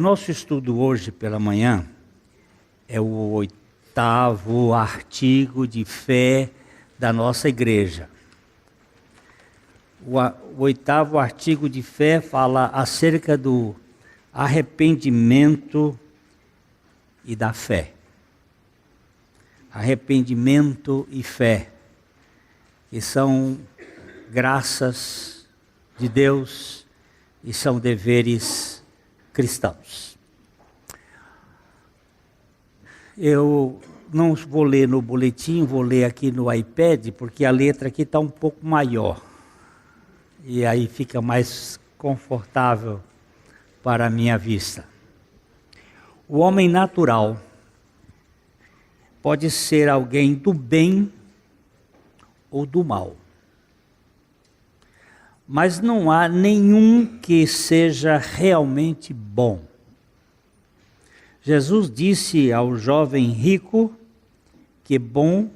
nosso estudo hoje pela manhã é o 8º artigo de fé da nossa igreja. O 8º artigo de fé fala acerca do arrependimento e da fé. Arrependimento e fé, que são graças de Deus e são deveres cristãos. Eu não vou ler no boletim, vou ler aqui no iPad, porque a letra aqui está um pouco maior. E aí fica mais confortável para a minha vista. O homem natural pode ser alguém do bem ou do mal. Mas não há nenhum que seja realmente bom. Jesus disse ao jovem rico que bom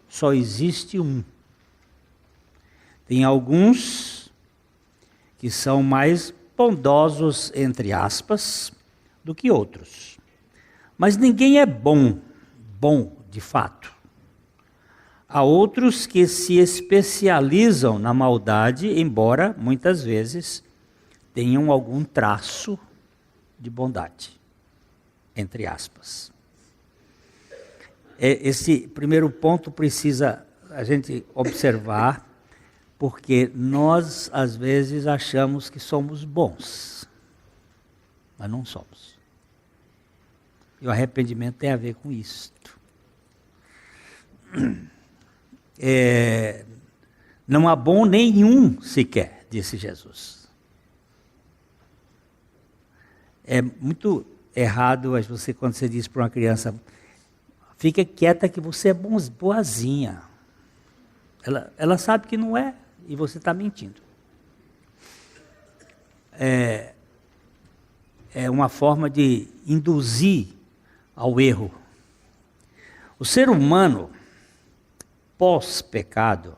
só existe um. Tem alguns que são mais bondosos, entre aspas, do que outros. Mas ninguém é bom de fato. Há outros que se especializam na maldade, embora muitas vezes tenham algum traço de bondade, entre aspas. Esse primeiro ponto precisa a gente observar, porque nós às vezes achamos que somos bons, mas não somos. E o arrependimento tem a ver com isto. Não há bom nenhum sequer, disse Jesus. É muito errado você, quando você diz para uma criança, fica quieta que você é boazinha. Ela sabe que não é, e você está mentindo. É uma forma de induzir ao erro. O ser humano, pós-pecado,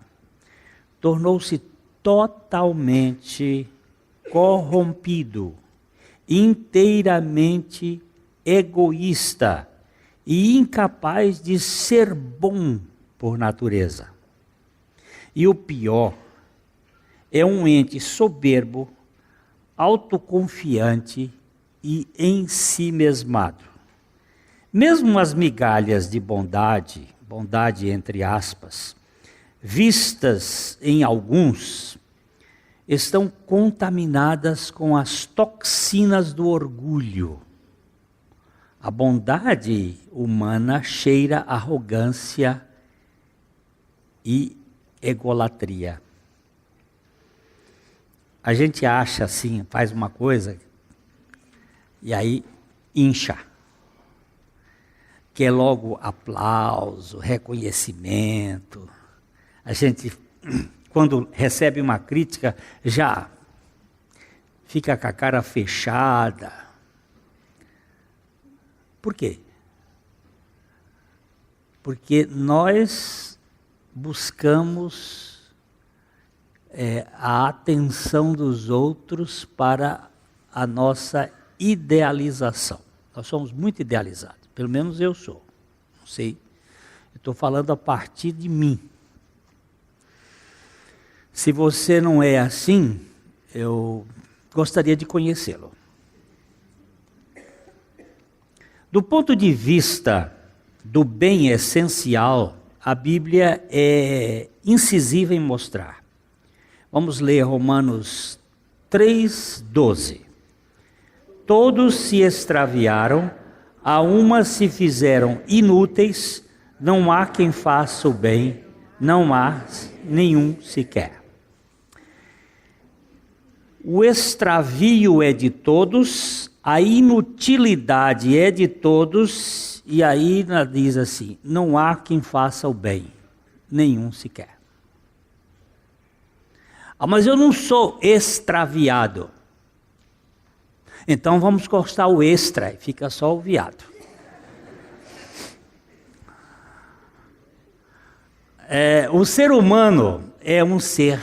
tornou-se totalmente corrompido, inteiramente egoísta e incapaz de ser bom por natureza. E o pior, é um ente soberbo, autoconfiante e ensimesmado. Mesmo as migalhas de bondade entre aspas, vistas em alguns, estão contaminadas com as toxinas do orgulho. A bondade humana cheira arrogância e egolatria. A gente acha assim, faz uma coisa e aí incha. Quer logo aplauso, reconhecimento. A gente, quando recebe uma crítica, já fica com a cara fechada. Por quê? Porque nós buscamos a atenção dos outros para a nossa idealização. Nós somos muito idealizados. Pelo menos eu sou. Não sei. Eu estou falando a partir de mim. Se você não é assim, eu gostaria de conhecê-lo. Do ponto de vista do bem essencial, a Bíblia é incisiva em mostrar. Vamos ler Romanos 3:12. Todos se extraviaram, a uma se fizeram inúteis, não há quem faça o bem, não há nenhum sequer. O extravio é de todos, a inutilidade é de todos, e aí diz assim, não há quem faça o bem, nenhum sequer. Mas eu não sou extraviado. Então vamos cortar o extra, e fica só o viado. O ser humano é um ser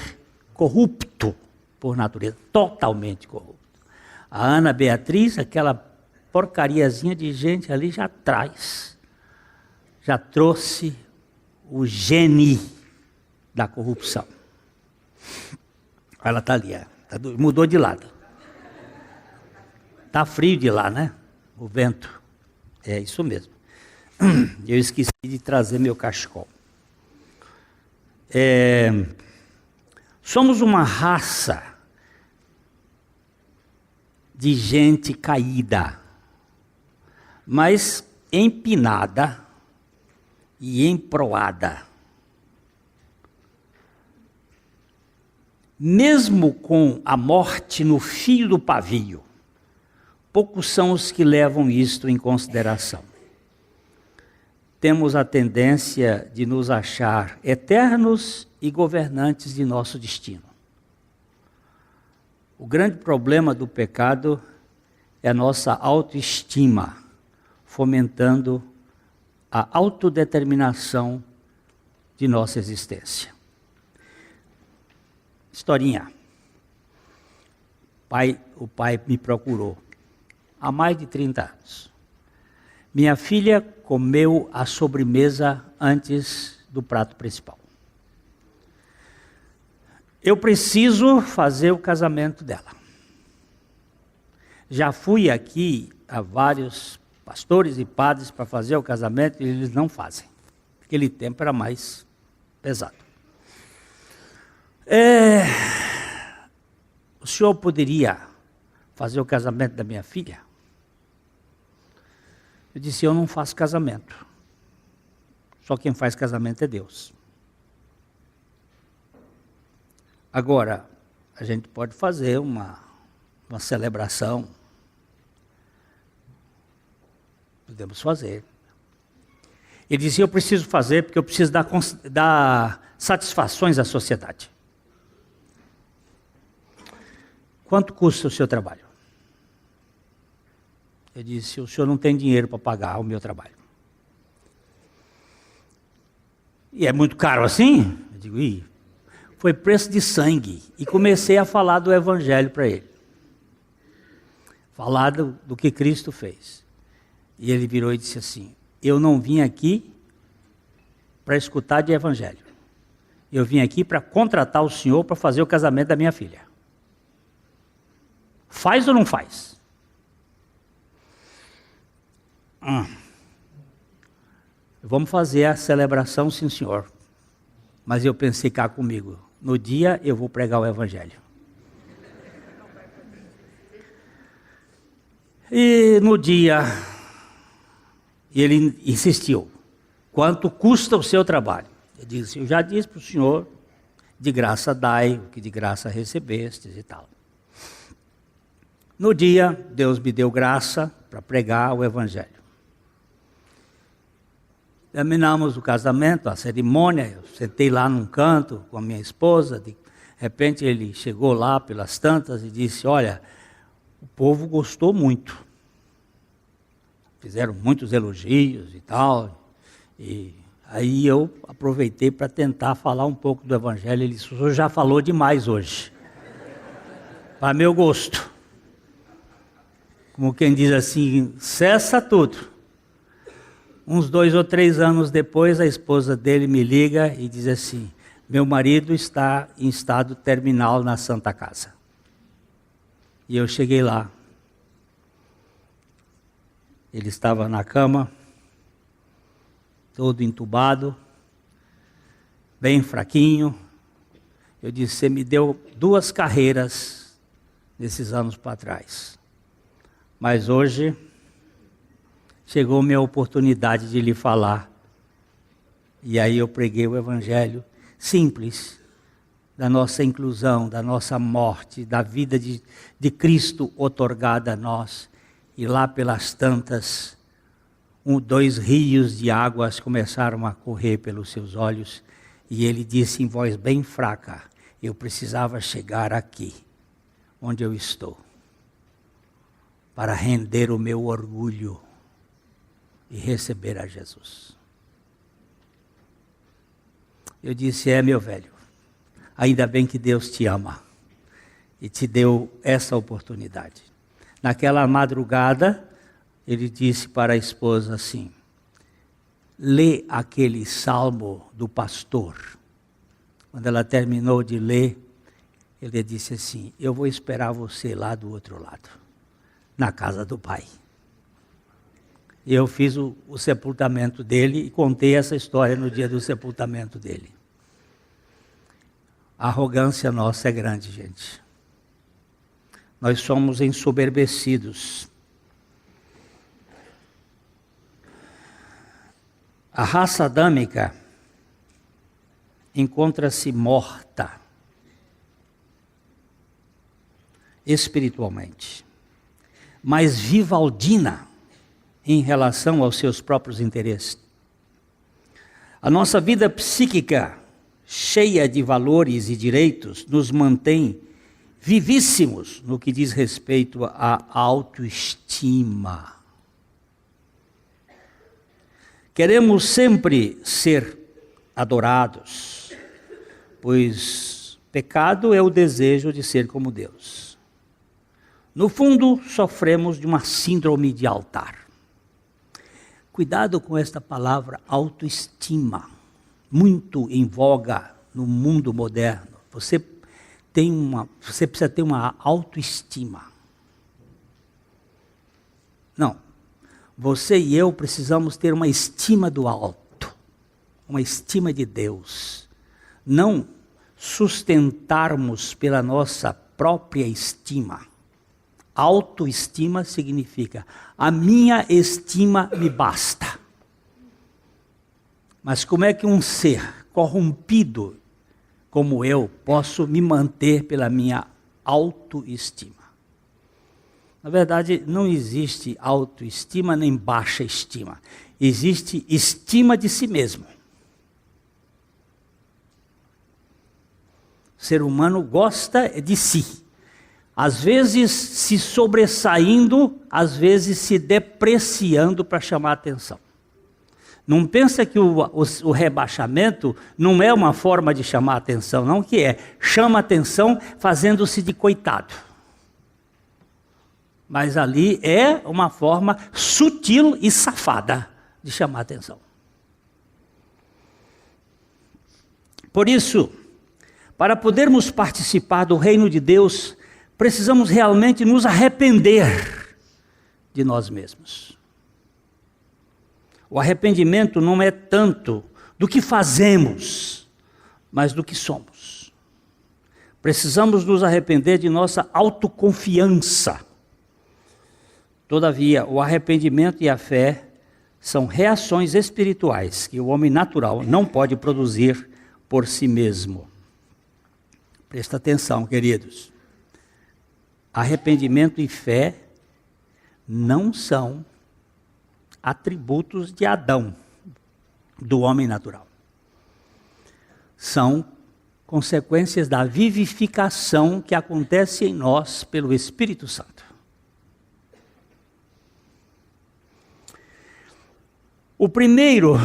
corrupto por natureza, totalmente corrupto. A Ana Beatriz, aquela porcariazinha de gente ali já traz. Já trouxe o gene da corrupção. Ela está ali, mudou de lado. Está frio de lá, né? O vento. É isso mesmo. Eu esqueci de trazer meu cachecol. Somos uma raça de gente caída, mas empinada e emproada. Mesmo com a morte no fio do pavio, poucos são os que levam isto em consideração. Temos a tendência de nos achar eternos e governantes de nosso destino. O grande problema do pecado é a nossa autoestima, fomentando a autodeterminação de nossa existência. Historinha. O pai me procurou há mais de 30 anos. Minha filha comeu a sobremesa antes do prato principal. Eu preciso fazer o casamento dela. Já fui aqui a vários pastores e padres para fazer o casamento e eles não fazem. Aquele tempo era mais pesado. O senhor poderia fazer o casamento da minha filha? Eu disse, eu não faço casamento. Só quem faz casamento é Deus. Agora, a gente pode fazer uma celebração. Podemos fazer. Ele disse, eu preciso fazer porque eu preciso dar satisfações à sociedade. Quanto custa o seu trabalho? Eu disse, o senhor não tem dinheiro para pagar o meu trabalho. E é muito caro assim? Eu digo, foi preço de sangue. E comecei a falar do evangelho para ele. Falar do que Cristo fez. E ele virou e disse assim, eu não vim aqui para escutar de evangelho. Eu vim aqui para contratar o senhor para fazer o casamento da minha filha. Faz ou não faz? Vamos fazer a celebração, sim senhor. Mas eu pensei cá comigo, no dia eu vou pregar o evangelho. E no dia, ele insistiu, quanto custa o seu trabalho? Eu disse, eu já disse para o senhor, de graça dai, o que de graça recebestes e tal. No dia, Deus me deu graça para pregar o evangelho. Terminamos o casamento, a cerimônia, eu sentei lá num canto com a minha esposa, de repente ele chegou lá pelas tantas e disse, olha, o povo gostou muito. Fizeram muitos elogios e tal. E aí eu aproveitei para tentar falar um pouco do evangelho. Ele disse, o senhor já falou demais hoje. Para meu gosto. Como quem diz assim, cessa tudo. Uns 2 ou 3 anos depois, a esposa dele me liga e diz assim, meu marido está em estado terminal na Santa Casa. E eu cheguei lá. Ele estava na cama, todo entubado, bem fraquinho. Eu disse, você me deu 2 carreiras nesses anos para trás. Mas hoje chegou minha oportunidade de lhe falar. E aí eu preguei o evangelho simples, da nossa inclusão, da nossa morte, da vida de Cristo outorgada a nós. E lá pelas tantas, 2 rios de águas começaram a correr pelos seus olhos. E ele disse em voz bem fraca, eu precisava chegar aqui, onde eu estou, para render o meu orgulho e receber a Jesus. Eu disse, meu velho, ainda bem que Deus te ama e te deu essa oportunidade. Naquela madrugada, ele disse para a esposa assim: lê aquele salmo do pastor. Quando ela terminou de ler, ele disse assim: eu vou esperar você lá do outro lado, na casa do Pai. Eu fiz o sepultamento dele e contei essa história no dia do sepultamento dele. A arrogância nossa é grande, gente. Nós somos ensoberbecidos. A raça adâmica encontra-se morta espiritualmente, mas vivaldina em relação aos seus próprios interesses. A nossa vida psíquica, cheia de valores e direitos, nos mantém vivíssimos no que diz respeito à autoestima. Queremos sempre ser adorados, pois pecado é o desejo de ser como Deus. No fundo, sofremos de uma síndrome de altar. Cuidado com esta palavra autoestima, muito em voga no mundo moderno. Você precisa ter uma autoestima. Não, você e eu precisamos ter uma estima do alto, uma estima de Deus. Não sustentarmos pela nossa própria estima. Autoestima significa: a minha estima me basta. Mas como é que um ser corrompido como eu posso me manter pela minha autoestima? Na verdade, não existe autoestima nem baixa estima. Existe estima de si mesmo. O ser humano gosta de si. Às vezes se sobressaindo, às vezes se depreciando para chamar a atenção. Não pensa que o rebaixamento não é uma forma de chamar a atenção, não que é. Chama a atenção fazendo-se de coitado. Mas ali é uma forma sutil e safada de chamar a atenção. Por isso, para podermos participar do reino de Deus, precisamos realmente nos arrepender de nós mesmos. O arrependimento não é tanto do que fazemos, mas do que somos. Precisamos nos arrepender de nossa autoconfiança. Todavia, o arrependimento e a fé são reações espirituais que o homem natural não pode produzir por si mesmo. Presta atenção, queridos. Arrependimento e fé não são atributos de Adão, do homem natural. São consequências da vivificação que acontece em nós pelo Espírito Santo. O primeiro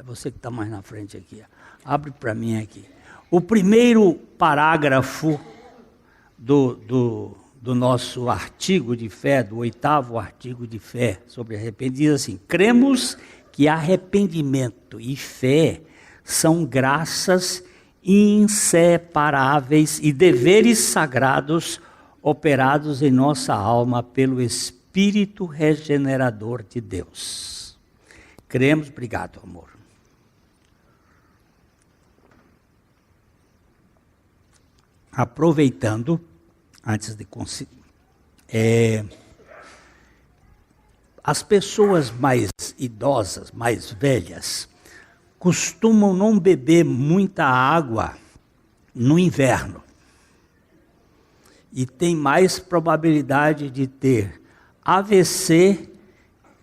você que está mais na frente aqui, abre para mim aqui. O primeiro parágrafo do nosso artigo de fé, do 8º artigo de fé sobre arrependimento, diz assim: cremos que arrependimento e fé são graças inseparáveis e deveres sagrados operados em nossa alma pelo Espírito regenerador de Deus. Cremos, obrigado, amor. Aproveitando, antes de as pessoas mais idosas, mais velhas, costumam não beber muita água no inverno. E tem mais probabilidade de ter AVC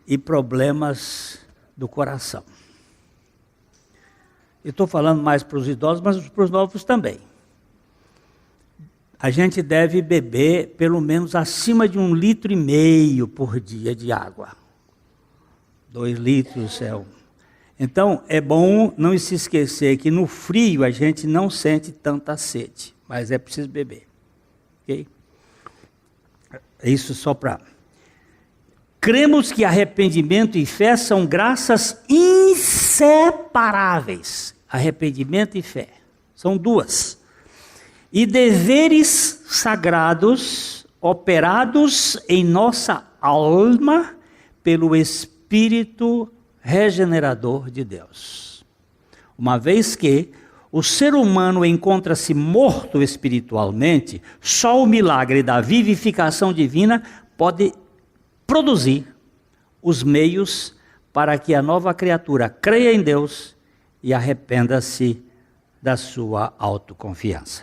e problemas do coração. Eu estou falando mais para os idosos, mas para os novos também. A gente deve beber pelo menos acima de 1,5 litro por dia de água. 2 litros é um. Então, é bom não se esquecer que no frio a gente não sente tanta sede, mas é preciso beber. Okay? Isso só para... Cremos que arrependimento e fé são graças inseparáveis. Arrependimento e fé. São duas. E deveres sagrados operados em nossa alma pelo Espírito regenerador de Deus. Uma vez que o ser humano encontra-se morto espiritualmente, só o milagre da vivificação divina pode produzir os meios para que a nova criatura creia em Deus e arrependa-se da sua autoconfiança.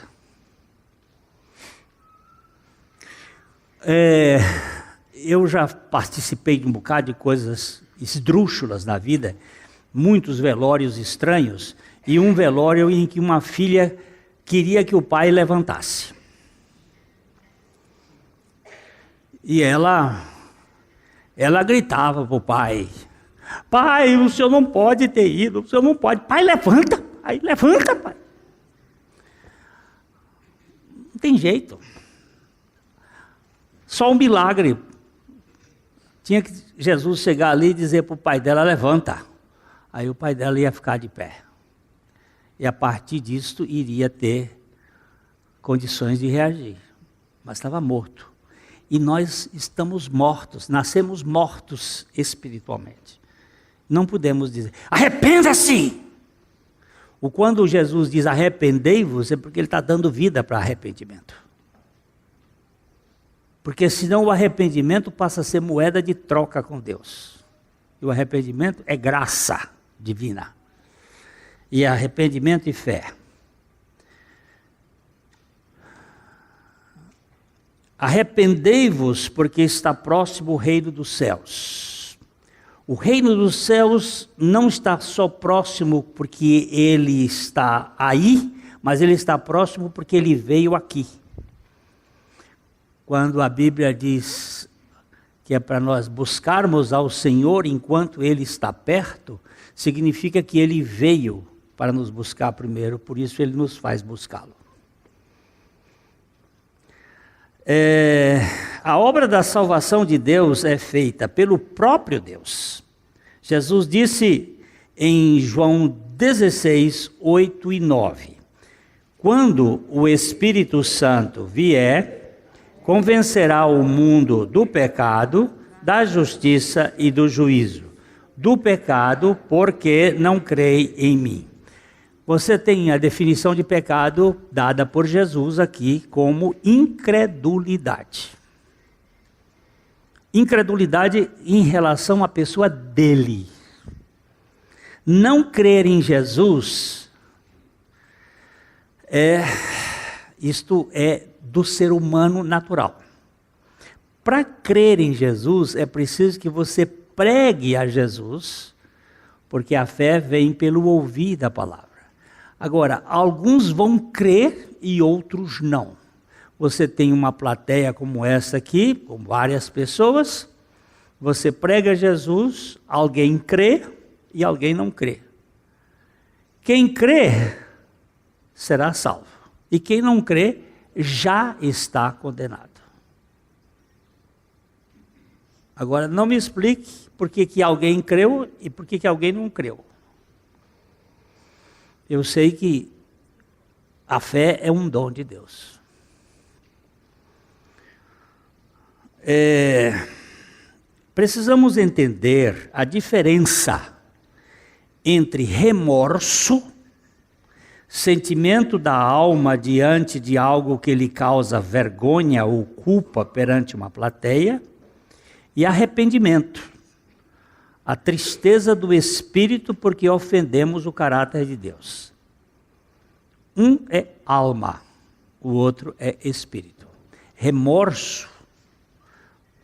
Eu já participei de um bocado de coisas esdrúxulas na vida, muitos velórios estranhos, e um velório em que uma filha queria que o pai levantasse. E ela gritava para o pai: pai, o senhor não pode ter ido, o senhor não pode. Pai, levanta, pai, levanta, pai. Não tem jeito. Só um milagre. Tinha que Jesus chegar ali e dizer para o pai dela: levanta. Aí o pai dela ia ficar de pé. E a partir disso iria ter condições de reagir. Mas estava morto. E nós estamos mortos, nascemos mortos espiritualmente. Não podemos dizer: arrependa-se! Quando Jesus diz arrependei-vos, é porque ele está dando vida para arrependimento. Porque senão o arrependimento passa a ser moeda de troca com Deus. E o arrependimento é graça divina. E arrependimento e fé. Arrependei-vos, porque está próximo o reino dos céus. O reino dos céus não está só próximo porque ele está aí, mas ele está próximo porque ele veio aqui. Quando a Bíblia diz que é para nós buscarmos ao Senhor enquanto ele está perto, significa que ele veio para nos buscar primeiro, por isso ele nos faz buscá-lo. A obra da salvação de Deus é feita pelo próprio Deus. Jesus disse em João 16, 8 e 9: quando o Espírito Santo vier, convencerá o mundo do pecado, da justiça e do juízo. Do pecado, porque não crê em mim. Você tem a definição de pecado dada por Jesus aqui como incredulidade. Incredulidade em relação à pessoa dele. Não crer em Jesus, isto é do ser humano natural. Para crer em Jesus, é preciso que você pregue a Jesus, porque a fé vem pelo ouvir da palavra. Agora, alguns vão crer e outros não. Você tem uma plateia como essa aqui, com várias pessoas, você prega Jesus, alguém crê e alguém não crê. Quem crê será salvo, e quem não crê já está condenado. Agora, não me explique por que alguém creu e por que alguém não creu. Eu sei que a fé é um dom de Deus. Precisamos entender a diferença entre remorso, sentimento da alma diante de algo que lhe causa vergonha ou culpa perante uma plateia, e arrependimento, a tristeza do espírito porque ofendemos o caráter de Deus. Um é alma, o outro é espírito. Remorso.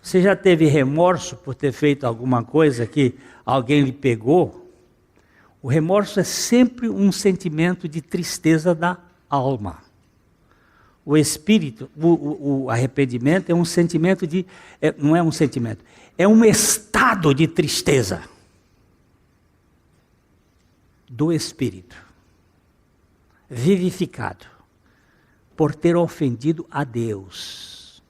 Você já teve remorso por ter feito alguma coisa que alguém lhe pegou? O remorso é sempre um sentimento de tristeza da alma. O espírito, o arrependimento é um sentimento de... não é um sentimento, é um estado de tristeza do espírito, vivificado, por ter ofendido a Deus.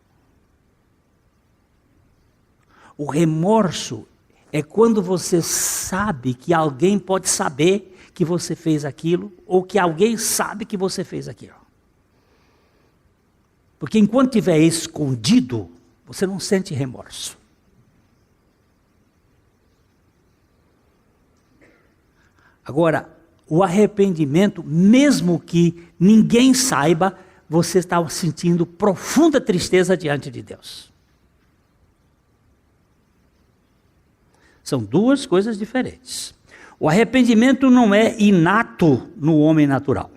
O remorso é quando você sabe que alguém pode saber que você fez aquilo, ou que alguém sabe que você fez aquilo. Porque enquanto estiver escondido, você não sente remorso. Agora, o arrependimento, mesmo que ninguém saiba, você está sentindo profunda tristeza diante de Deus. São duas coisas diferentes. O arrependimento não é inato no homem natural.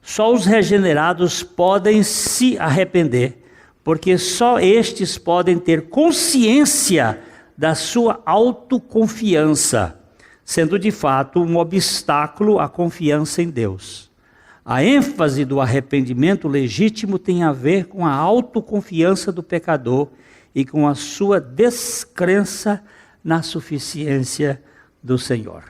Só os regenerados podem se arrepender, porque só estes podem ter consciência da sua autoconfiança, sendo de fato um obstáculo à confiança em Deus. A ênfase do arrependimento legítimo tem a ver com a autoconfiança do pecador e com a sua descrença na suficiência do Senhor.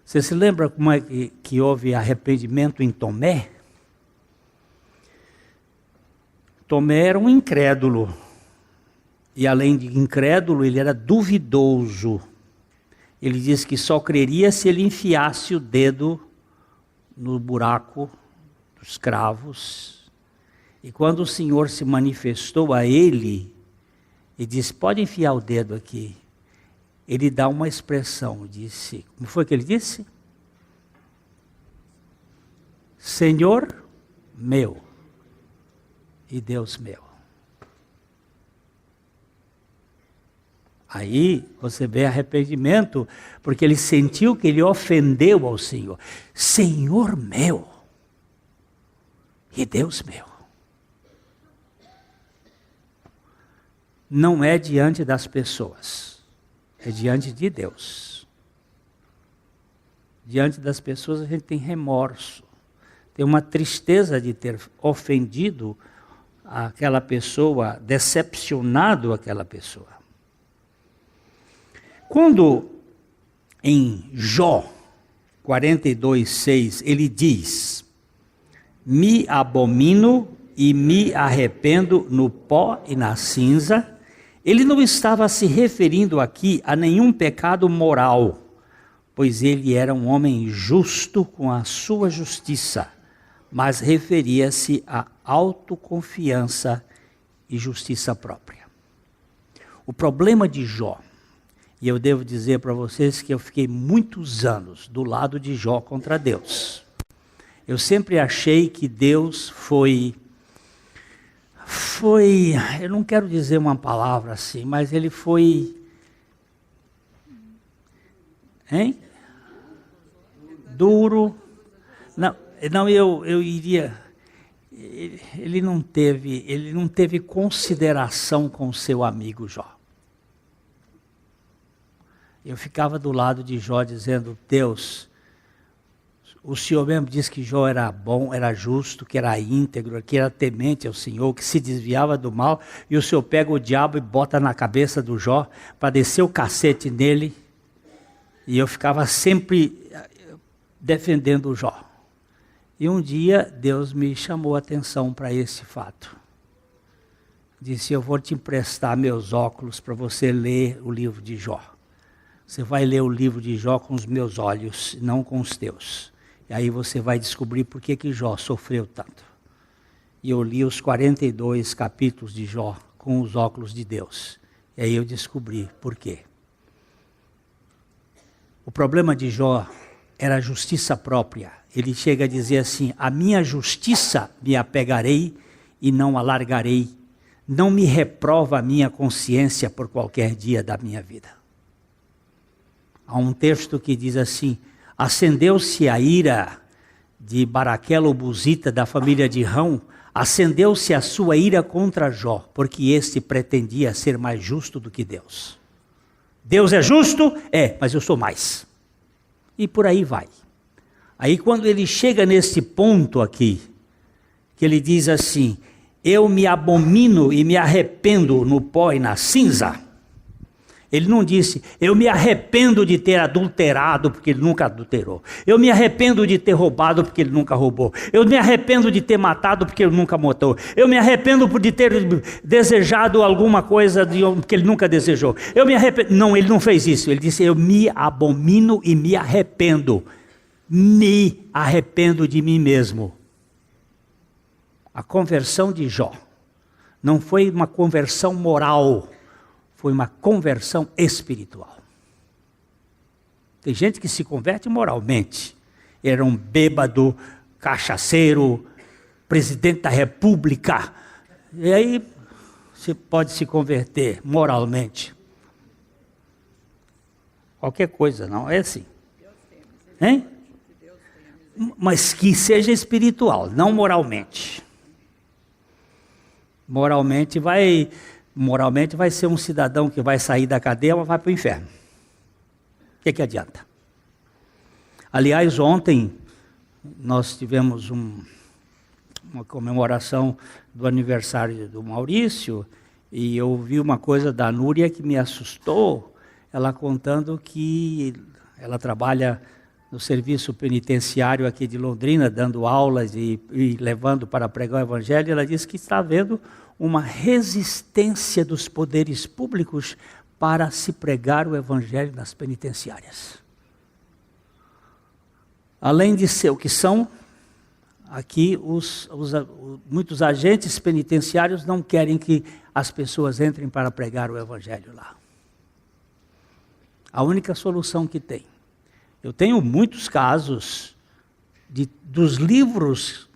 Você se lembra como é que houve arrependimento em Tomé? Tomé era um incrédulo. E além de incrédulo, ele era duvidoso. Ele disse que só creria se ele enfiasse o dedo no buraco dos cravos. E quando o Senhor se manifestou a ele, e disse, pode enfiar o dedo aqui. Ele dá uma expressão, disse, como foi que ele disse? Senhor meu e Deus meu. Aí você vê arrependimento, porque ele sentiu que ele ofendeu ao Senhor. Senhor meu e Deus meu. Não é diante das pessoas, é diante de Deus. Diante das pessoas a gente tem remorso, tem uma tristeza de ter ofendido aquela pessoa, decepcionado aquela pessoa. Quando em Jó 42:6 ele diz, me abomino e me arrependo no pó e na cinza, ele não estava se referindo aqui a nenhum pecado moral, pois ele era um homem justo com a sua justiça, mas referia-se a autoconfiança e justiça própria. O problema de Jó, e eu devo dizer para vocês que eu fiquei muitos anos do lado de Jó contra Deus. Eu sempre achei que Deus foi, eu não quero dizer uma palavra assim, mas ele foi, duro. Não, eu iria, ele não teve consideração com o seu amigo Jó. Eu ficava do lado de Jó dizendo, Deus, o Senhor mesmo disse que Jó era bom, era justo, que era íntegro, que era temente ao Senhor, que se desviava do mal, e o Senhor pega o diabo e bota na cabeça do Jó, para descer o cacete nele, e eu ficava sempre defendendo o Jó. E um dia Deus me chamou a atenção para esse fato. Disse, eu vou te emprestar meus óculos para você ler o livro de Jó. Você vai ler o livro de Jó com os meus olhos, não com os teus. E aí você vai descobrir por que Jó sofreu tanto. E eu li os 42 capítulos de Jó com os óculos de Deus. E aí eu descobri por quê. O problema de Jó era a justiça própria. Ele chega a dizer assim, a minha justiça me apegarei e não alargarei. Não me reprova a minha consciência por qualquer dia da minha vida. Há um texto que diz assim, acendeu-se a ira de Baraquelo Buzita, da família de Rão, acendeu-se a sua ira contra Jó, porque este pretendia ser mais justo do que Deus. Deus é justo? É, mas eu sou mais. E por aí vai. Aí quando ele chega nesse ponto aqui, que ele diz assim, eu me abomino e me arrependo no pó e na cinza, Ele não disse, eu me arrependo de ter adulterado, porque ele nunca adulterou. Eu me arrependo de ter roubado, porque ele nunca roubou. Eu me arrependo de ter matado, porque ele nunca matou. Eu me arrependo de ter desejado alguma coisa, porque ele nunca desejou. Eu me arrependo. Não, ele não fez isso. Ele disse, eu me abomino e me arrependo. Me arrependo de mim mesmo. A conversão de Jó não foi uma conversão moral, foi uma conversão espiritual. Tem gente que se converte moralmente. Era um bêbado, cachaceiro, presidente da república. E aí você pode se converter moralmente. Qualquer coisa, não é assim. Hein? Mas que seja espiritual, não moralmente. Moralmente vai ser um cidadão que vai sair da cadeia, mas vai para o inferno. O que adianta? Aliás, ontem nós tivemos uma comemoração do aniversário do Maurício, e eu vi uma coisa da Núria que me assustou, ela contando que ela trabalha no serviço penitenciário aqui de Londrina, dando aulas e levando para pregar o evangelho. Ela disse que está havendo uma resistência dos poderes públicos para se pregar o evangelho nas penitenciárias. Além de ser o que são, aqui muitos agentes penitenciários não querem que as pessoas entrem para pregar o evangelho lá. A única solução que tem. Eu tenho muitos casos dos livros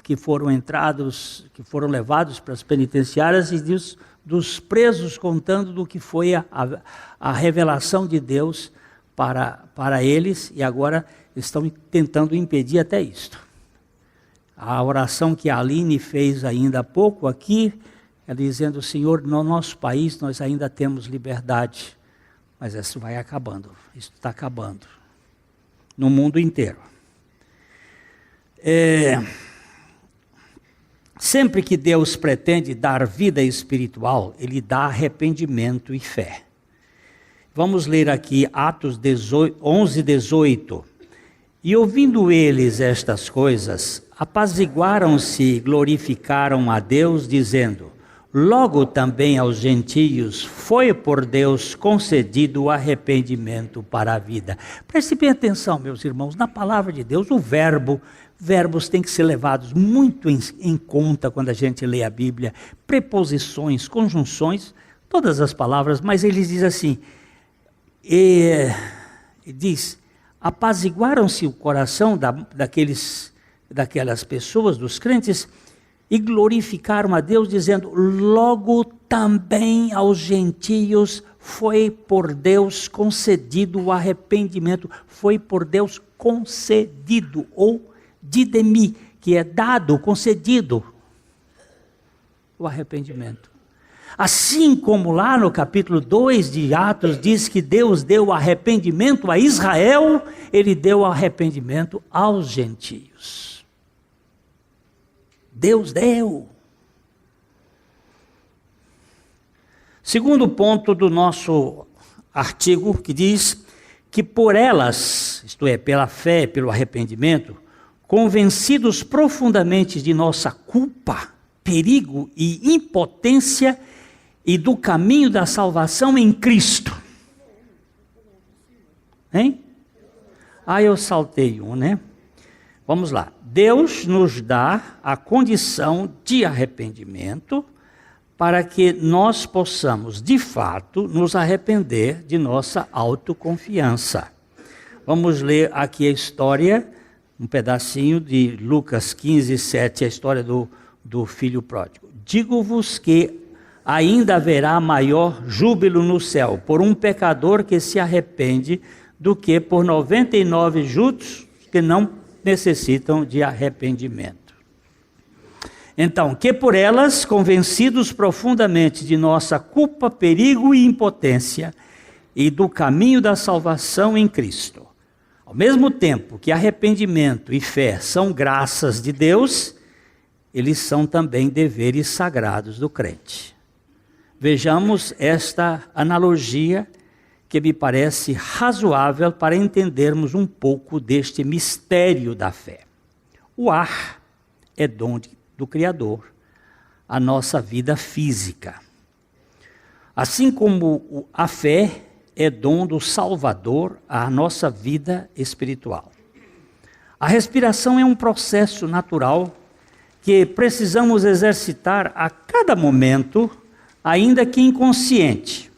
que foram levados para as penitenciárias e dos presos contando do que foi a revelação de Deus para eles, e agora estão tentando impedir até isto. A oração que a Aline fez ainda há pouco aqui, ela dizendo, Senhor, no nosso país nós ainda temos liberdade, mas isso vai acabando, isso está acabando. No mundo inteiro. Sempre que Deus pretende dar vida espiritual, Ele dá arrependimento e fé. Vamos ler aqui Atos 11, 18. E ouvindo eles estas coisas, apaziguaram-se e glorificaram a Deus, dizendo, logo também aos gentios foi por Deus concedido o arrependimento para a vida. Preste bem atenção, meus irmãos, na palavra de Deus, verbos têm que ser levados muito em conta quando a gente lê a Bíblia, preposições, conjunções, todas as palavras, mas ele diz assim, diz, apaziguaram-se o coração daquelas pessoas, dos crentes, e glorificaram a Deus, dizendo, logo também aos gentios foi por Deus concedido o arrependimento, foi por Deus concedido, ou didemi, que é dado, concedido, o arrependimento. Assim como lá no capítulo 2 de Atos diz que Deus deu arrependimento a Israel, Ele deu arrependimento aos gentios. Deus deu. Segundo ponto do nosso artigo, que diz que por elas, isto é, pela fé, pelo arrependimento, convencidos profundamente de nossa culpa, perigo e impotência e do caminho da salvação em Cristo. Hein? Eu saltei né? Vamos lá. Deus nos dá a condição de arrependimento para que nós possamos, de fato, nos arrepender de nossa autoconfiança. Vamos ler aqui a história, um pedacinho de Lucas 15, 7, a história do filho pródigo. Digo-vos que ainda haverá maior júbilo no céu por um pecador que se arrepende do que por 99 justos que não necessitam de arrependimento. Então, que por elas, convencidos profundamente de nossa culpa, perigo e impotência, e do caminho da salvação em Cristo, ao mesmo tempo que arrependimento e fé são graças de Deus, eles são também deveres sagrados do crente. Vejamos esta analogia que me parece razoável para entendermos um pouco deste mistério da fé. O ar é dom do Criador, a nossa vida física. Assim como a fé é dom do Salvador, a nossa vida espiritual. A respiração é um processo natural que precisamos exercitar a cada momento, ainda que inconsciente.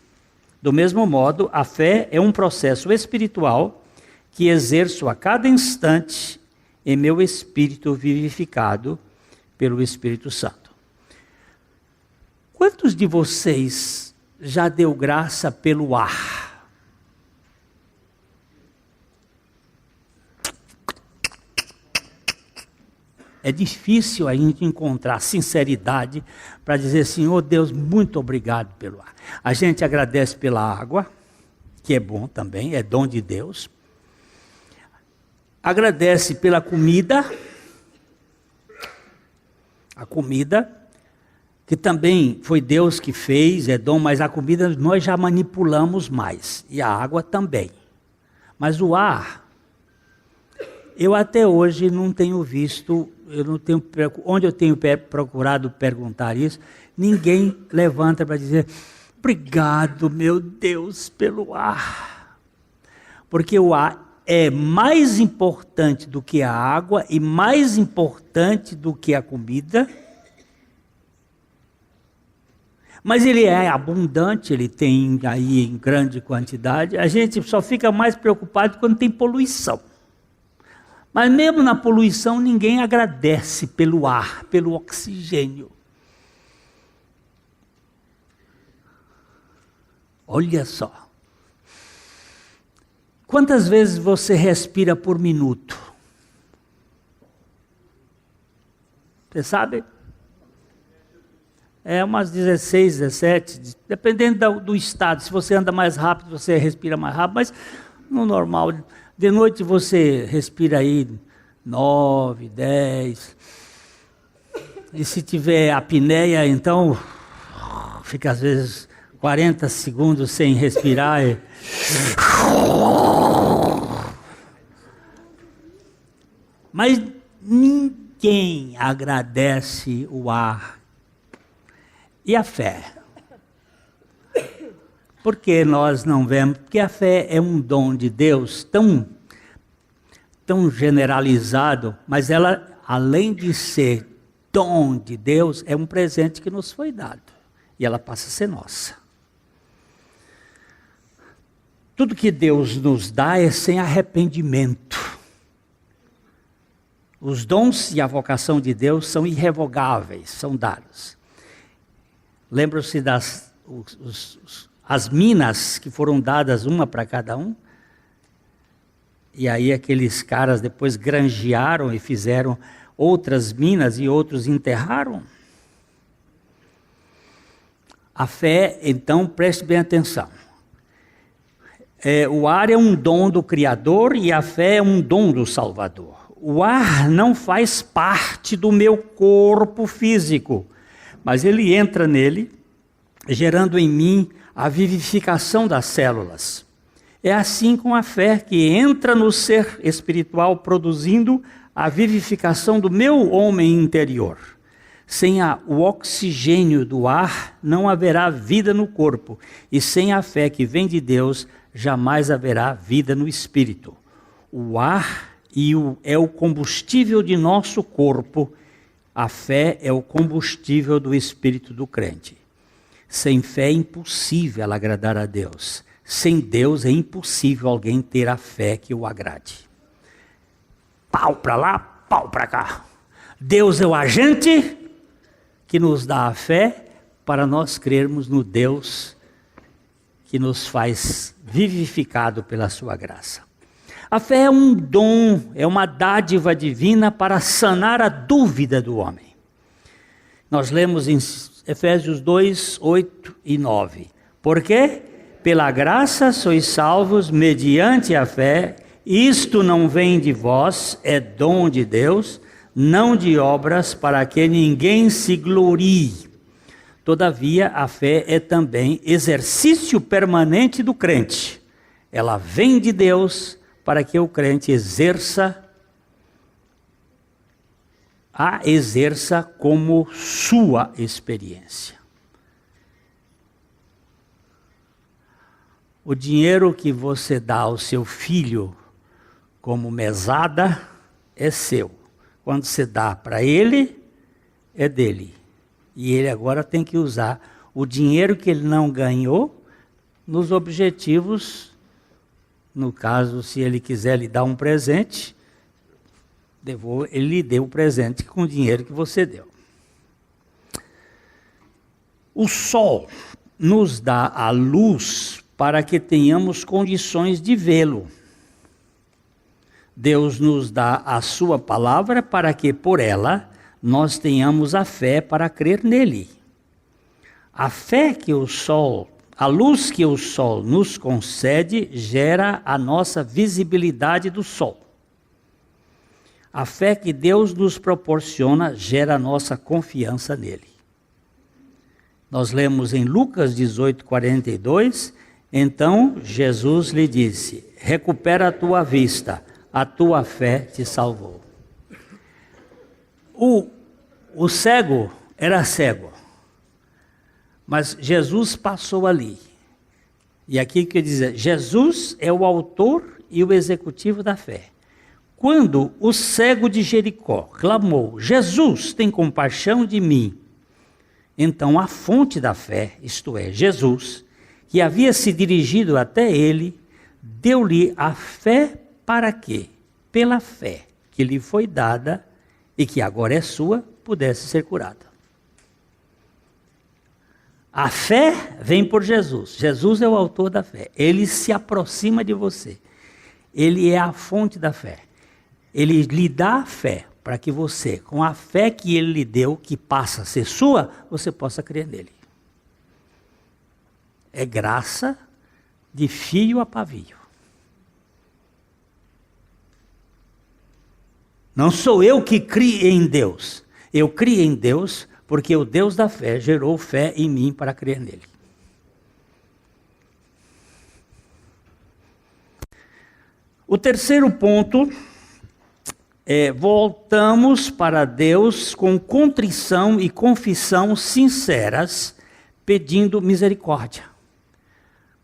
Do mesmo modo, a fé é um processo espiritual que exerço a cada instante em meu espírito vivificado pelo Espírito Santo. Quantos de vocês já deu graça pelo ar? É difícil a gente encontrar sinceridade para dizer assim, oh Deus, muito obrigado pelo ar. A gente agradece pela água, que é bom também, é dom de Deus. Agradece pela comida, a comida, que também foi Deus que fez, é dom, mas a comida nós já manipulamos mais, e a água também. Mas o ar, eu até hoje não tenho visto, onde eu tenho procurado perguntar isso, ninguém levanta para dizer, obrigado, meu Deus, pelo ar. Porque o ar é mais importante do que a água e mais importante do que a comida. Mas ele é abundante, ele tem aí em grande quantidade. A gente só fica mais preocupado quando tem poluição. Mas mesmo na poluição, ninguém agradece pelo ar, pelo oxigênio. Olha só. Quantas vezes você respira por minuto? Você sabe? É umas 16, 17, dependendo do estado. Se você anda mais rápido, você respira mais rápido, mas no normal... De noite você respira aí 9, 10. E se tiver apneia, então fica às vezes 40 segundos sem respirar. Mas ninguém agradece o ar. E a fé? Por que nós não vemos? Porque a fé é um dom de Deus tão generalizado, mas ela, além de ser dom de Deus, é um presente que nos foi dado. E ela passa a ser nossa. Tudo que Deus nos dá é sem arrependimento. Os dons e a vocação de Deus são irrevogáveis, são dados. Lembram-se das as minas que foram dadas uma para cada um? E aí aqueles caras depois granjearam e fizeram outras minas e outros enterraram? A fé, então, preste bem atenção. O ar é um dom do Criador e a fé é um dom do Salvador. O ar não faz parte do meu corpo físico, mas ele entra nele, gerando em mim a vivificação das células. É assim com a fé que entra no ser espiritual, produzindo a vivificação do meu homem interior. Sem o oxigênio do ar, não haverá vida no corpo. E sem a fé que vem de Deus, jamais haverá vida no espírito. O ar é o combustível de nosso corpo. A fé é o combustível do espírito do crente. Sem fé é impossível agradar a Deus. Sem Deus é impossível alguém ter a fé que o agrade. Pau para lá, pau para cá. Deus é o agente que nos dá a fé para nós crermos no Deus que nos faz vivificado pela sua graça. A fé é um dom, é uma dádiva divina para sanar a dúvida do homem. Nós lemos em Efésios 2, 8 e 9. Porque pela graça sois salvos mediante a fé. Isto não vem de vós, é dom de Deus, não de obras, para que ninguém se glorie. Todavia, a fé é também exercício permanente do crente. Ela vem de Deus para que o crente exerça como sua experiência. O dinheiro que você dá ao seu filho como mesada é seu. Quando você dá para ele, é dele. E ele agora tem que usar o dinheiro que ele não ganhou nos objetivos. No caso, se ele quiser lhe dar um presente, ele lhe deu o presente com o dinheiro que você deu. O sol nos dá a luz para que tenhamos condições de vê-lo. Deus nos dá a sua palavra para que por ela nós tenhamos a fé para crer nele. A luz que o sol nos concede gera a nossa visibilidade do sol. A fé que Deus nos proporciona gera a nossa confiança nele. Nós lemos em Lucas 18:42, então Jesus lhe disse: recupera a tua vista, a tua fé te salvou. O cego era cego, mas Jesus passou ali. E aqui quer dizer, Jesus é o autor e o executivo da fé. Quando o cego de Jericó clamou: Jesus, tem compaixão de mim. Então a fonte da fé, isto é, Jesus, que havia se dirigido até ele, deu-lhe a fé para que, pela fé que lhe foi dada e que agora é sua, pudesse ser curada. A fé vem por Jesus. Jesus é o autor da fé. Ele se aproxima de você. Ele é a fonte da fé. Ele lhe dá a fé para que você, com a fé que ele lhe deu, que passa a ser sua, você possa crer nele. É graça de fio a pavio. Não sou eu que criei em Deus. Eu criei em Deus porque o Deus da fé gerou fé em mim para crer nele. O terceiro ponto é: voltamos para Deus com contrição e confissão sinceras, pedindo misericórdia.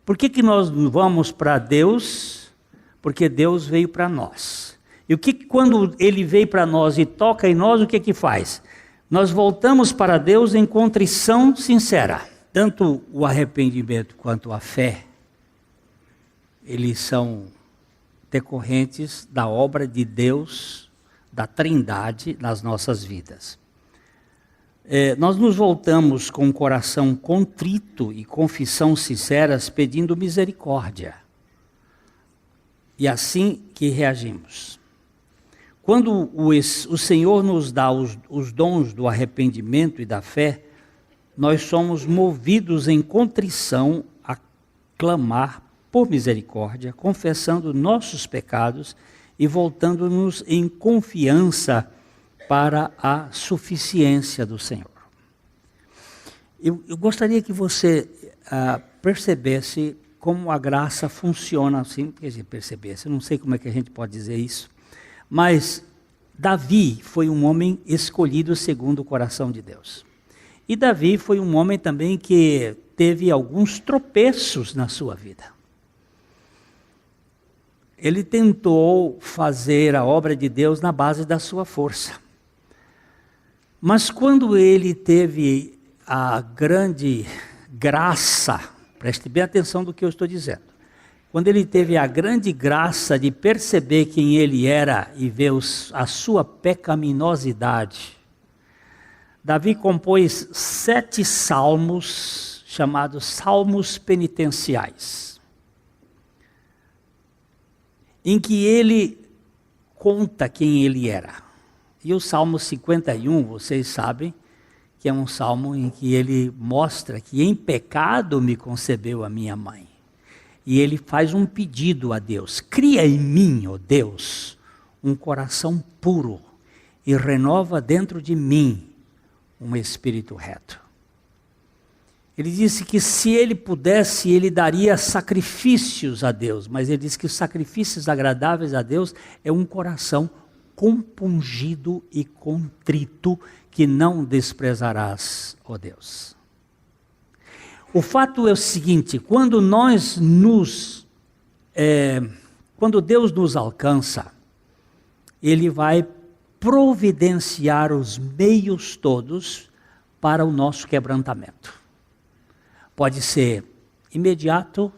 Por que nós vamos para Deus? Porque Deus veio para nós. E quando ele veio para nós e toca em nós, o que faz? Nós voltamos para Deus em contrição sincera. Tanto o arrependimento quanto a fé, eles são decorrentes da obra de Deus, da Trindade nas nossas vidas. Nós nos voltamos com o coração contrito e confissão sinceras, pedindo misericórdia. E assim que reagimos. Quando o Senhor nos dá os dons do arrependimento e da fé, nós somos movidos em contrição a clamar por misericórdia, confessando nossos pecados e voltando-nos em confiança para a suficiência do Senhor. Eu gostaria que você percebesse como a graça funciona, assim, quer dizer, percebesse, eu não sei como é que a gente pode dizer isso, mas Davi foi um homem escolhido segundo o coração de Deus. E Davi foi um homem também que teve alguns tropeços na sua vida. Ele tentou fazer a obra de Deus na base da sua força. Mas quando ele teve a grande graça, preste bem atenção do que eu estou dizendo. Quando ele teve a grande graça de perceber quem ele era e ver a sua pecaminosidade, Davi compôs 7 salmos, chamados salmos penitenciais, em que ele conta quem ele era. E o Salmo 51, vocês sabem, que é um salmo em que ele mostra que em pecado me concebeu a minha mãe. E ele faz um pedido a Deus: cria em mim, ó Deus, um coração puro e renova dentro de mim um espírito reto. Ele disse que se ele pudesse, ele daria sacrifícios a Deus, mas ele disse que os sacrifícios agradáveis a Deus é um coração compungido e contrito que não desprezarás, ó Deus. O fato é o seguinte, quando Deus nos alcança, Ele vai providenciar os meios todos para o nosso quebrantamento. Pode ser imediato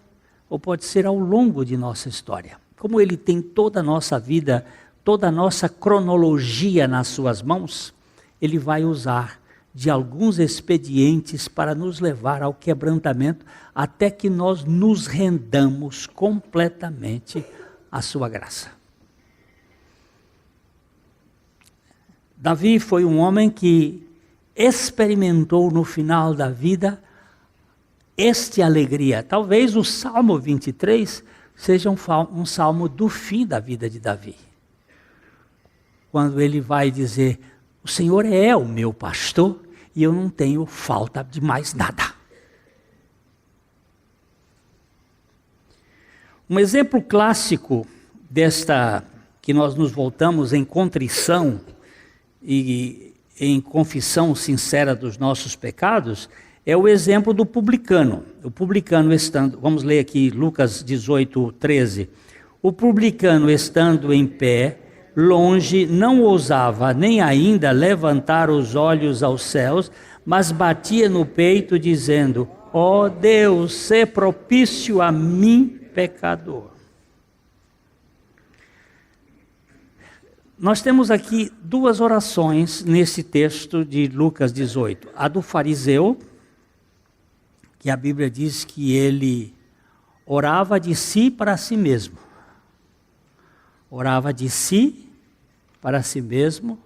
ou pode ser ao longo de nossa história. Como Ele tem toda a nossa vida, toda a nossa cronologia nas suas mãos, Ele vai usar de alguns expedientes para nos levar ao quebrantamento, até que nós nos rendamos completamente à sua graça. Davi foi um homem que experimentou no final da vida esta alegria. Talvez o Salmo 23 seja um salmo do fim da vida de Davi. Quando ele vai dizer, o Senhor é o meu pastor e eu não tenho falta de mais nada. Um exemplo clássico que nós nos voltamos em contrição e em confissão sincera dos nossos pecados, é o exemplo do publicano. O publicano estando, vamos ler aqui Lucas 18, 13. O publicano estando em pé, longe, não ousava nem ainda levantar os olhos aos céus, mas batia no peito dizendo, ó Deus, sê propício a mim, pecador. Nós temos aqui duas orações nesse texto de Lucas 18. A do fariseu, que a Bíblia diz que ele orava de si para si mesmo. Orava de si para si mesmo,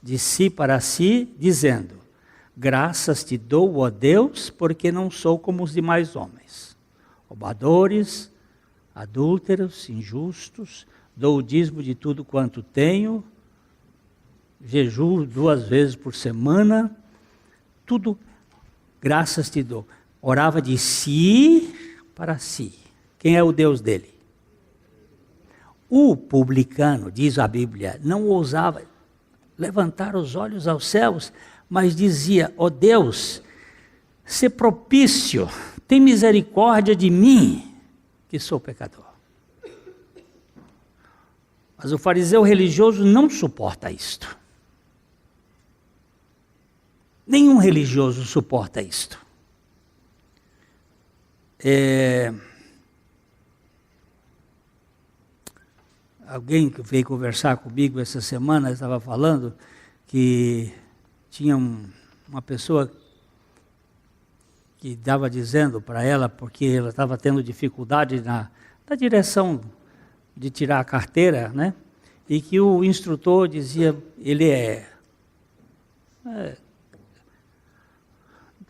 de si para si, dizendo, graças te dou, ó Deus, porque não sou como os demais homens, roubadores, adúlteros, injustos, dou o dízimo de tudo quanto tenho, jejuo 2 vezes por semana, tudo, graças te dou. Orava de si para si. Quem é o Deus dele? O publicano, diz a Bíblia, não ousava levantar os olhos aos céus, mas dizia, ó Deus, sê propício, tem misericórdia de mim, que sou pecador. Mas o fariseu religioso não suporta isto. Nenhum religioso suporta isto. Alguém que veio conversar comigo essa semana estava falando que tinha uma pessoa que estava dizendo para ela, porque ela estava tendo dificuldade na direção de tirar a carteira, né? E que o instrutor dizia, ele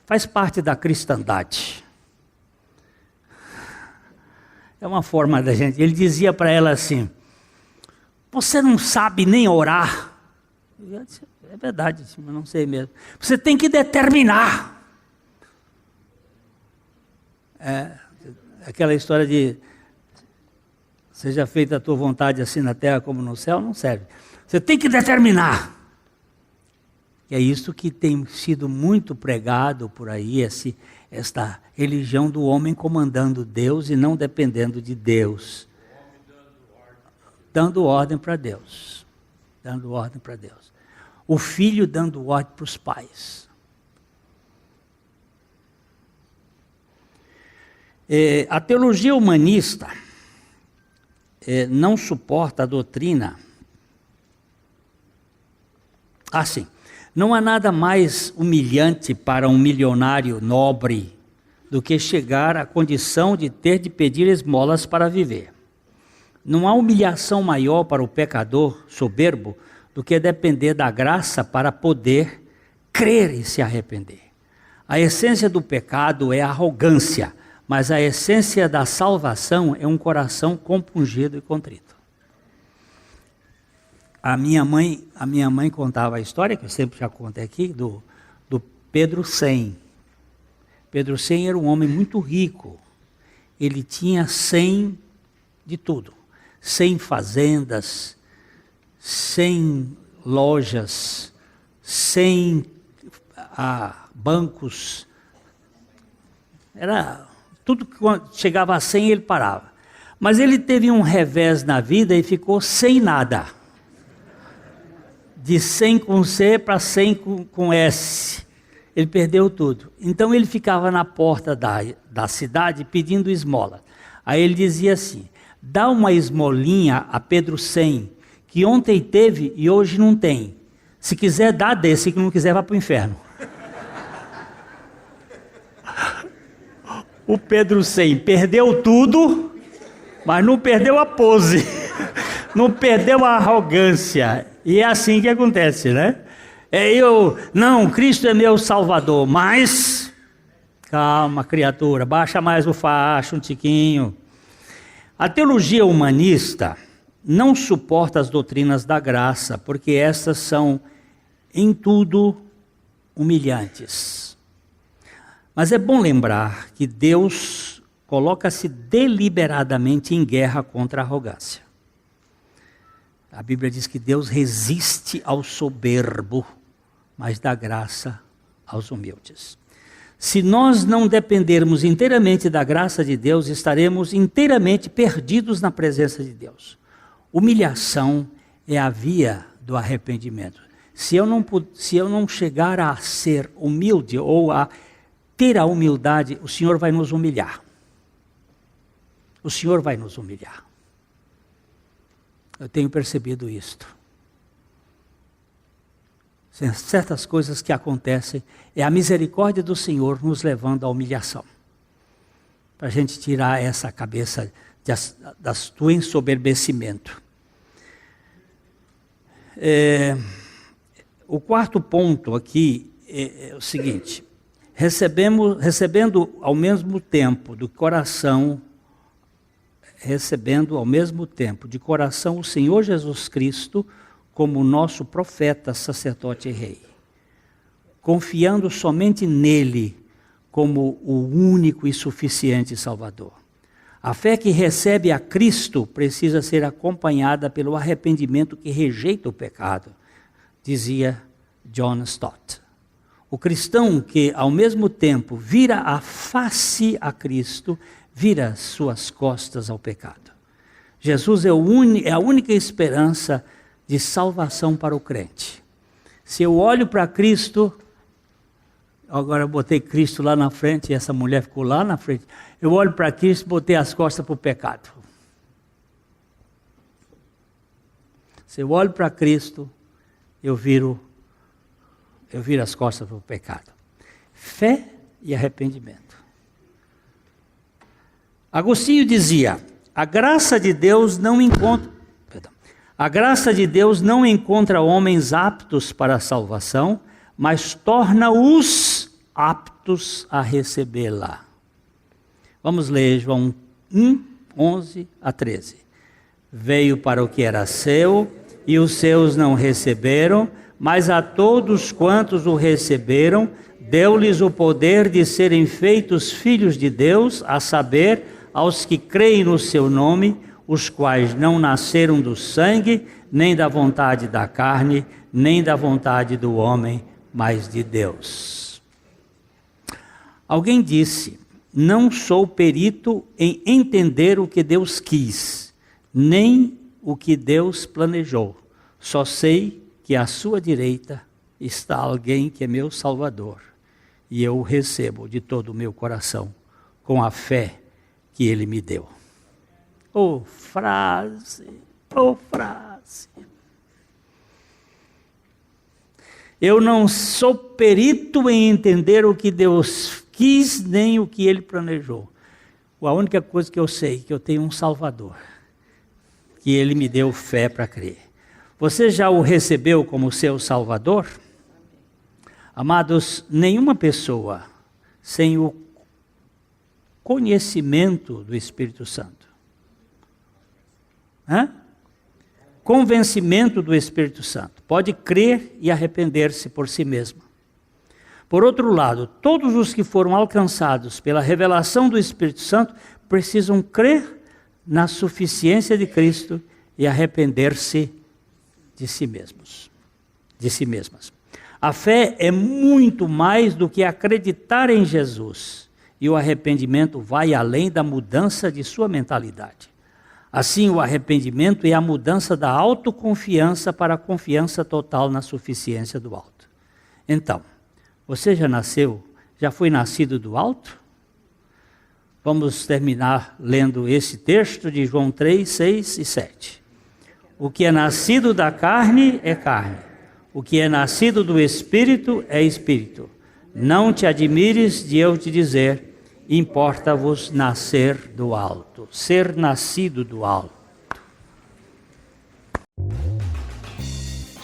faz parte da cristandade. É uma forma da gente. Ele dizia para ela assim, você não sabe nem orar. Eu disse, é verdade, eu não sei mesmo. Você tem que determinar. Aquela história de seja feita a tua vontade assim na terra como no céu, não serve. Você tem que determinar. E é isso que tem sido muito pregado por aí, esta religião do homem comandando Deus e não dependendo de Deus. Dando ordem para Deus. Dando ordem para Deus. O filho dando ordem para os pais. A teologia humanista não suporta a doutrina. Assim, não há nada mais humilhante para um milionário nobre do que chegar à condição de ter de pedir esmolas para viver. Não há humilhação maior para o pecador soberbo do que depender da graça para poder crer e se arrepender. A essência do pecado é a arrogância, mas a essência da salvação é um coração compungido e contrito. A minha mãe contava a história, que eu sempre já contei aqui, do Pedro 100. Pedro Sem era um homem muito rico. Ele tinha 100 de tudo. 100 fazendas, 100 lojas, 100 bancos. Era tudo que chegava a 100 ele parava. Mas ele teve um revés na vida e ficou sem nada. De 100 com C para 100 com S. Ele perdeu tudo. Então ele ficava na porta da cidade pedindo esmola. Aí ele dizia assim: dá uma esmolinha a Pedro 100, que ontem teve e hoje não tem. Se quiser, dá desse, que não quiser, vai para o inferno. O Pedro 100 perdeu tudo, mas não perdeu a pose, não perdeu a arrogância. E é assim que acontece, né? Não, Cristo é meu Salvador, mas, calma criatura, baixa mais o facho um tiquinho. A teologia humanista não suporta as doutrinas da graça, porque estas são, em tudo, humilhantes. Mas é bom lembrar que Deus coloca-se deliberadamente em guerra contra a arrogância. A Bíblia diz que Deus resiste ao soberbo, mas dá graça aos humildes. Se nós não dependermos inteiramente da graça de Deus, estaremos inteiramente perdidos na presença de Deus. Humilhação é a via do arrependimento. Se eu não chegar a ser humilde ou a ter a humildade, o Senhor vai nos humilhar. O Senhor vai nos humilhar. Eu tenho percebido isto. Certas coisas que acontecem, é a misericórdia do Senhor nos levando à humilhação. Para a gente tirar essa cabeça do ensoberbecimento. O quarto ponto aqui é o seguinte: recebendo ao mesmo tempo de coração o Senhor Jesus Cristo como nosso profeta, sacerdote e rei, confiando somente nele como o único e suficiente Salvador. A fé que recebe a Cristo precisa ser acompanhada pelo arrependimento que rejeita o pecado, dizia John Stott. O cristão que, ao mesmo tempo, vira a face a Cristo, vira suas costas ao pecado. Jesus é a única esperança de salvação para o crente. Se eu olho para Cristo, agora eu botei Cristo lá na frente, e essa mulher ficou lá na frente. Eu olho para Cristo e botei as costas para o pecado. Se eu olho para Cristo, eu viro as costas para o pecado. Fé e arrependimento. Agostinho dizia: a graça de Deus não encontra homens aptos para a salvação, mas torna-os aptos a recebê-la. Vamos ler João 1, 11 a 13. Veio para o que era seu, e os seus não receberam, mas a todos quantos o receberam, deu-lhes o poder de serem feitos filhos de Deus, a saber, aos que creem no seu nome, os quais não nasceram do sangue, nem da vontade da carne, nem da vontade do homem, mas de Deus. Alguém disse: não sou perito em entender o que Deus quis, nem o que Deus planejou. Só sei que à sua direita está alguém que é meu Salvador, e eu o recebo de todo o meu coração, com a fé que Ele me deu. Oh frase, oh frase. Eu não sou perito em entender o que Deus quis, nem o que Ele planejou. A única coisa que eu sei é que eu tenho um Salvador, que Ele me deu fé para crer. Você já o recebeu como seu Salvador? Amados, nenhuma pessoa sem o conhecimento do Espírito Santo, convencimento do Espírito Santo, pode crer e arrepender-se por si mesmo. Por outro lado, todos os que foram alcançados pela revelação do Espírito Santo precisam crer na suficiência de Cristo e arrepender-se de si mesmos, de si mesmas. A fé é muito mais do que acreditar em Jesus, e o arrependimento vai além da mudança de sua mentalidade. Assim, o arrependimento é a mudança da autoconfiança para a confiança total na suficiência do alto. Então, você já foi nascido do alto? Vamos terminar lendo esse texto de João 3, 6 e 7. O que é nascido da carne é carne, o que é nascido do Espírito é Espírito. Não te admires de eu te dizer, importa-vos nascer do alto, ser nascido do alto.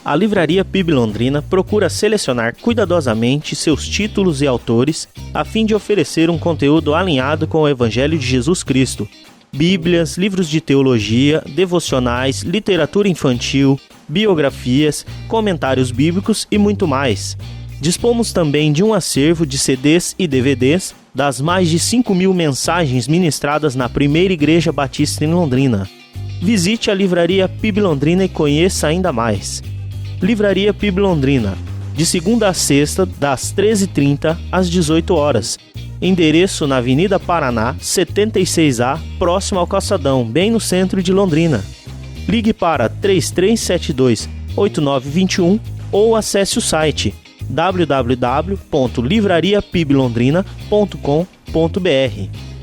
A Livraria PIB Londrina procura selecionar cuidadosamente seus títulos e autores a fim de oferecer um conteúdo alinhado com o Evangelho de Jesus Cristo. Bíblias, livros de teologia, devocionais, literatura infantil, biografias, comentários bíblicos e muito mais. Dispomos também de um acervo de CDs e DVDs das mais de 5.000 mensagens ministradas na Primeira Igreja Batista em Londrina. Visite a Livraria PIB Londrina e conheça ainda mais. Livraria PIB Londrina, de segunda a sexta, das 13h30 às 18 horas. Endereço na Avenida Paraná, 76A, próximo ao Calçadão, bem no centro de Londrina. Ligue para 3372-8921 ou acesse o site www.livrariapiblondrina.com.br.